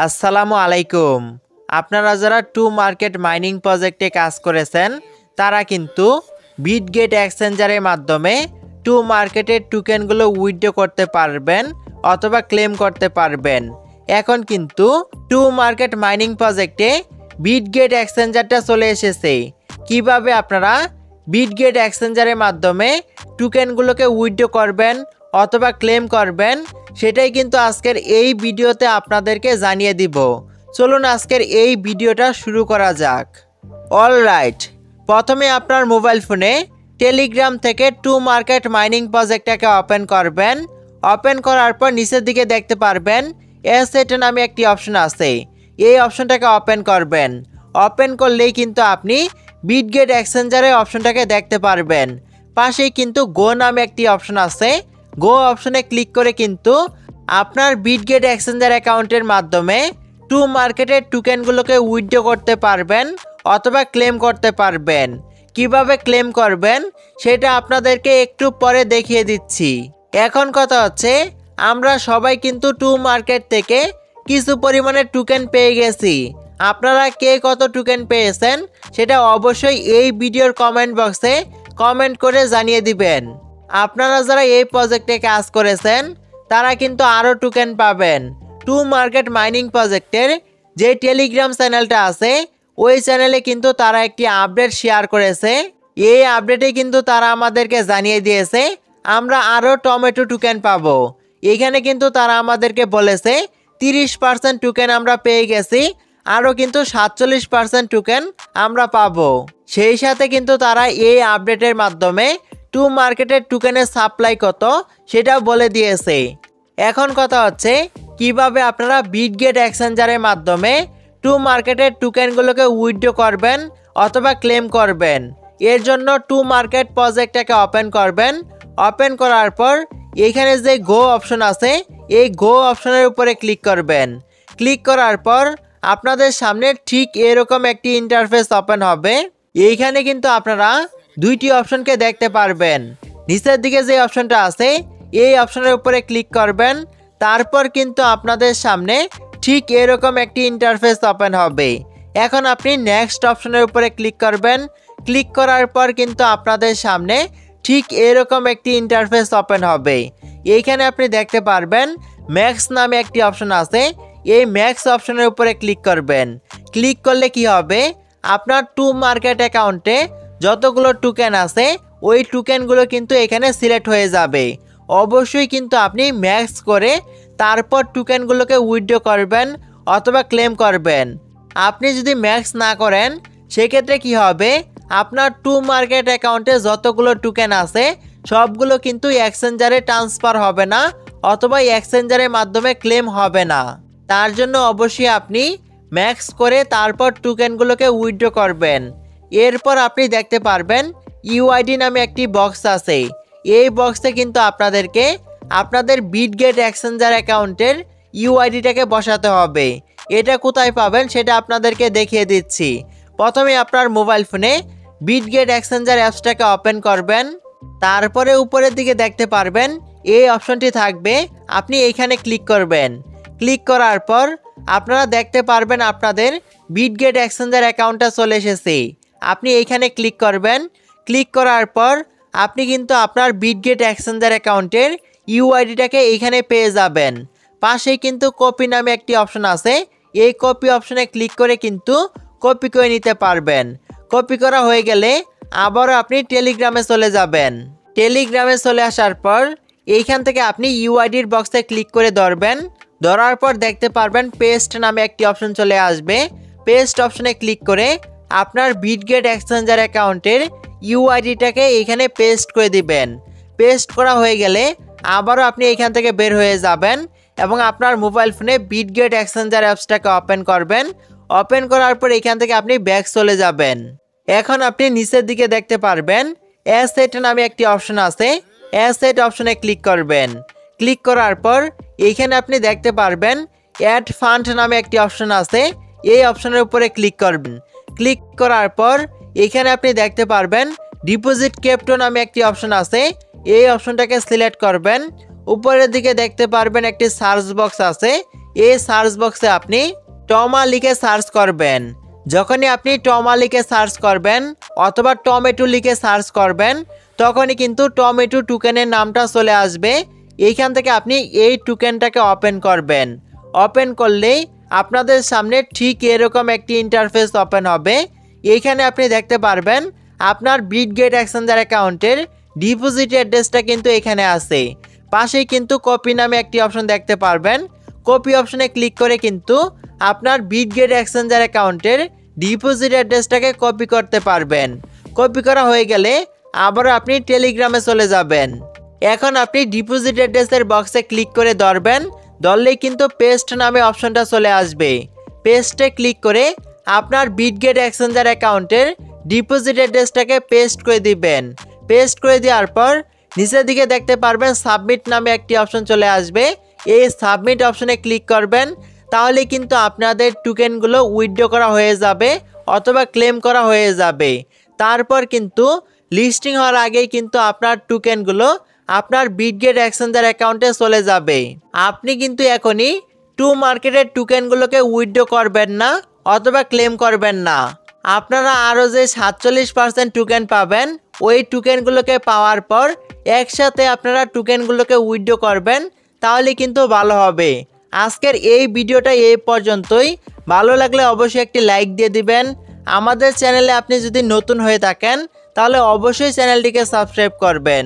আসসালামু আলাইকুম। আপনারা যারা টু মার্কেট মাইনিং প্রজেক্টে কাজ করেছেন তারা কিন্তু বিটগেট এক্সচেঞ্জারের মাধ্যমে টু মার্কেটের টোকেনগুলো উইথড্র করতে পারবেন অথবা ক্লেম করতে পারবেন। এখন কিন্তু টু মার্কেট মাইনিং প্রজেক্টে বিটগেট এক্সচেঞ্জারটা চলে এসেছে। কিভাবে আপনারা বিটগেট এক্সচেঞ্জারের মাধ্যমে টোকেনগুলোকে উইথড্র করবেন অথবা ক্লেম করবেন সেটাই কিন্তু আজকের এই ভিডিওতে আপনাদেরকে জানিয়ে দিব। চলুন আজকের এই ভিডিওটা শুরু করা যাক। অলরাইট, প্রথমে আপনার মোবাইল ফোনে টেলিগ্রাম থেকে টু মার্কেট মাইনিং প্রজেক্টটাকে ওপেন করবেন। ওপেন করার পর নিচের দিকে দেখতে পারবেন অ্যাসেট নামে একটি অপশন আছে, এই অপশনটাকে ওপেন করবেন। ওপেন করলেই কিন্তু আপনি বিটগেট এক্সচেঞ্জারের অপশনটাকে দেখতে পারবেন। পাশেই কিন্তু গো নামে একটি অপশন আছে, গো অপশনে ক্লিক করে কিন্তু আপনার বিটগেট এক্সচেঞ্জার অ্যাকাউন্টের মাধ্যমে টু মার্কেটের টোকেনগুলোকে উইথড্র করতে পারবেন অথবা ক্লেম করতে পারবেন। কিভাবে ক্লেম করবেন সেটা আপনাদেরকে একটু পরে দেখিয়ে দিচ্ছি। এখন কথা হচ্ছে, আমরা সবাই কিন্তু টু মার্কেট থেকে কিছু পরিমাণে টোকেন পেয়ে গেছি। আপনারা কে কত টোকেন পেয়েছেন সেটা অবশ্যই এই ভিডিওর কমেন্ট বক্সে কমেন্ট করে জানিয়ে দিবেন। আপনারা যারা এই প্রজেক্টে কাজ করেছেন তারা কিন্তু আরও টোকেন পাবেন। টু মার্কেট মাইনিং প্রজেক্টের যে টেলিগ্রাম চ্যানেলটা আছে ওই চ্যানেলে কিন্তু তারা একটি আপডেট শেয়ার করেছে। এই আপডেটে কিন্তু তারা আমাদেরকে জানিয়ে দিয়েছে আমরা আরও টমেটো টোকেন পাবো। এখানে কিন্তু তারা আমাদেরকে বলেছে 30% টোকেন আমরা পেয়ে গেছি, আরও কিন্তু 47% টোকেন আমরা পাবো। সেই সাথে কিন্তু তারা এই আপডেটের মাধ্যমে টু মার্কেটের টোকেনের সাপ্লাই কত সেটাও বলে দিয়েছে। এখন কথা হচ্ছে, কিভাবে আপনারা বিটগেট এক্সচেঞ্জারের মাধ্যমে টু মার্কেটের টোকেনগুলোকে উইথড্র করবেন অথবা ক্লেম করবেন। এর জন্য টু মার্কেট প্রজেক্টটাকে ওপেন করবেন। ওপেন করার পর এখানে যে গো অপশন আছে এই গো অপশনের উপরে ক্লিক করবেন। ক্লিক করার পর আপনাদের সামনে ঠিক এরকম একটি ইন্টারফেস ওপেন হবে। এইখানে কিন্তু আপনারা দুইটি অপশনকে দেখতে পারবেন। নিচের দিকে যে অপশনটা আছে এই অপশনের উপরে ক্লিক করবেন। তারপর কিন্তু আপনাদের সামনে ঠিক এরকম একটি ইন্টারফেস ওপেন হবে। এখন আপনি নেক্সট অপশনের উপরে ক্লিক করবেন। ক্লিক করার পর কিন্তু আপনাদের সামনে ঠিক এরকম একটি ইন্টারফেস ওপেন হবে। এইখানে আপনি দেখতে পারবেন ম্যাক্স নামে একটি অপশন আছে, এই ম্যাক্স অপশনের উপরে ক্লিক করবেন। ক্লিক করলে কি হবে, আপনার টু মার্কেট অ্যাকাউন্টে যতগুলো টোকেন আছে ওই টোকেনগুলো কিন্তু এখানে সিলেক্ট হয়ে যাবে। অবশ্যই কিন্তু আপনি ম্যাক্স করে তারপর টোকেনগুলোকে উইথড্র করবেন অথবা ক্লেম করবেন। আপনি যদি ম্যাক্স না করেন সেক্ষেত্রে কি হবে, আপনার টু মার্কেট অ্যাকাউন্টে যতগুলো টোকেন আছে সবগুলো কিন্তু এক্সচেঞ্জারে ট্রান্সফার হবে না অথবা এক্সচেঞ্জারের মাধ্যমে ক্লেম হবে না। তার জন্য অবশ্যই আপনি ম্যাক্স করে তারপর টোকেনগুলোকে উইথড্র করবেন। এরপর আপনি দেখতে পারবেন ইউআইডি নামে একটি বক্স আছে, এই বক্সে কিন্তু আপনাদেরকে আপনাদের বিটগেট এক্সচেঞ্জার অ্যাকাউন্টের ইউআইডিটাকে বসাতে হবে। এটা কোথায় পাবেন সেটা আপনাদেরকে দেখিয়ে দিচ্ছি। প্রথমে আপনার মোবাইল ফোনে বিটগেট এক্সচেঞ্জার অ্যাপসটাকে ওপেন করবেন। তারপরে উপরের দিকে দেখতে পারবেন এই অপশনটি থাকবে, আপনি এইখানে ক্লিক করবেন। ক্লিক করার পর আপনারা দেখতে পারবেন আপনাদের বিটগেট এক্সচেঞ্জার অ্যাকাউন্টটা চলে এসেছে। আপনি এইখানে ক্লিক করবেন। ক্লিক করার পর আপনি কিন্তু আপনার বিটগেট এক্সচেঞ্জার অ্যাকাউন্টের ইউআইডিটাকে এইখানে পেয়ে যাবেন। পাশেই কিন্তু কপি নামে একটি অপশন আছে, এই কপি অপশনে ক্লিক করে কিন্তু কপি করে নিতে পারবেন। কপি করা হয়ে গেলে আবারও আপনি টেলিগ্রামে চলে যাবেন। টেলিগ্রামে চলে আসার পর এইখান থেকে আপনি ইউআইডির বক্সে ক্লিক করে ধরবেন। ধরার পর দেখতে পারবেন পেস্ট নামে একটি অপশন চলে আসবে। পেস্ট অপশনে ক্লিক করে আপনার বিটগেট এক্সচেঞ্জার অ্যাকাউন্টের ইউআইডিটাকে এখানে পেস্ট করে দিবেন। পেস্ট করা হয়ে গেলে আবারও আপনি এখান থেকে বের হয়ে যাবেন এবং আপনার মোবাইল ফোনে বিটগেট এক্সচেঞ্জার অ্যাপসটাকে ওপেন করবেন। ওপেন করার পর এখান থেকে আপনি ব্যাক চলে যাবেন। এখন আপনি নিচের দিকে দেখতে পারবেন অ্যাসেট নামে একটি অপশন আছে, অ্যাসেট অপশনে ক্লিক করবেন। ক্লিক করার পর এইখানে আপনি দেখতে পারবেন অ্যাড ফান্ড নামে একটি অপশন আছে, এই অপশনের উপরে ক্লিক করবেন। ক্লিক করার পর এখানে আপনি দেখতে পারবেন ডিপোজিট ক্রিপ্টো নামে একটি অপশন আছে, এই অপশনটাকে সিলেক্ট করবেন। উপরের দিকে দেখতে পারবেন একটি সার্চ বক্স আছে, এই সার্চ বক্সে আপনি টমা লিখে সার্চ করবেন। যখনই আপনি টমা লিখে সার্চ করবেন অথবা টমেটো লিখে সার্চ করবেন তখনই কিন্তু টমেটো টোকেনের নামটা চলে আসবে। এইখান থেকে আপনি এই টোকেনটাকে ওপেন করবেন। ওপেন করলেই আপনাদের সামনে ঠিক এরকম একটি ইন্টারফেস ওপেন হবে। এইখানে আপনি দেখতে পারবেন আপনার বিটগেট এক্সচেঞ্জার অ্যাকাউন্টের ডিপোজিট অ্যাড্রেসটা কিন্তু এখানে আছে। পাশেই কিন্তু কপি নামে একটি অপশন দেখতে পারবেন। কপি অপশনে ক্লিক করে কিন্তু আপনার বিটগেট এক্সচেঞ্জার অ্যাকাউন্টের ডিপোজিট অ্যাড্রেসটাকে কপি করতে পারবেন। কপি করা হয়ে গেলে আবার আপনি টেলিগ্রামে চলে যাবেন। এখন আপনি ডিপোজিট অ্যাড্রেসের বক্সে ক্লিক করে ধরবেন। ধরলেই কিন্তু পেস্ট নামে অপশনটা চলে আসবে। পেস্টে ক্লিক করে আপনার বিটগেট এক্সচেঞ্জার অ্যাকাউন্টের ডিপোজিট অ্যাড্রেসটাকে পেস্ট করে দিবেন। পেস্ট করে দেওয়ার পর নিচের দিকে দেখতে পারবেন সাবমিট নামে একটি অপশন চলে আসবে। এই সাবমিট অপশনে ক্লিক করবেন। তাহলে কিন্তু আপনাদের টোকেনগুলো উইথড্র করা হয়ে যাবে অথবা ক্লেম করা হয়ে যাবে। তারপর কিন্তু লিস্টিং হওয়ার আগেই কিন্তু আপনার টোকেনগুলো আপনার বিটগেট এক্সচেঞ্জার অ্যাকাউন্টে চলে যাবে। আপনি কিন্তু এখনই টু মার্কেটের টোকেনগুলোকে উইথড্র করবেন না অথবা ক্লেম করবেন না। আপনারা আরও যে 47% টোকেন পাবেন ওই টোকেনগুলোকে পাওয়ার পর একসাথে আপনারা টোকেনগুলোকে উইথড্র করবেন, তাহলে কিন্তু ভালো হবে। আজকের এই ভিডিওটা এই পর্যন্তই। ভালো লাগলে অবশ্যই একটি লাইক দিয়ে দিবেন। আমাদের চ্যানেলে আপনি যদি নতুন হয়ে থাকেন তাহলে অবশ্যই চ্যানেলটিকে সাবস্ক্রাইব করবেন।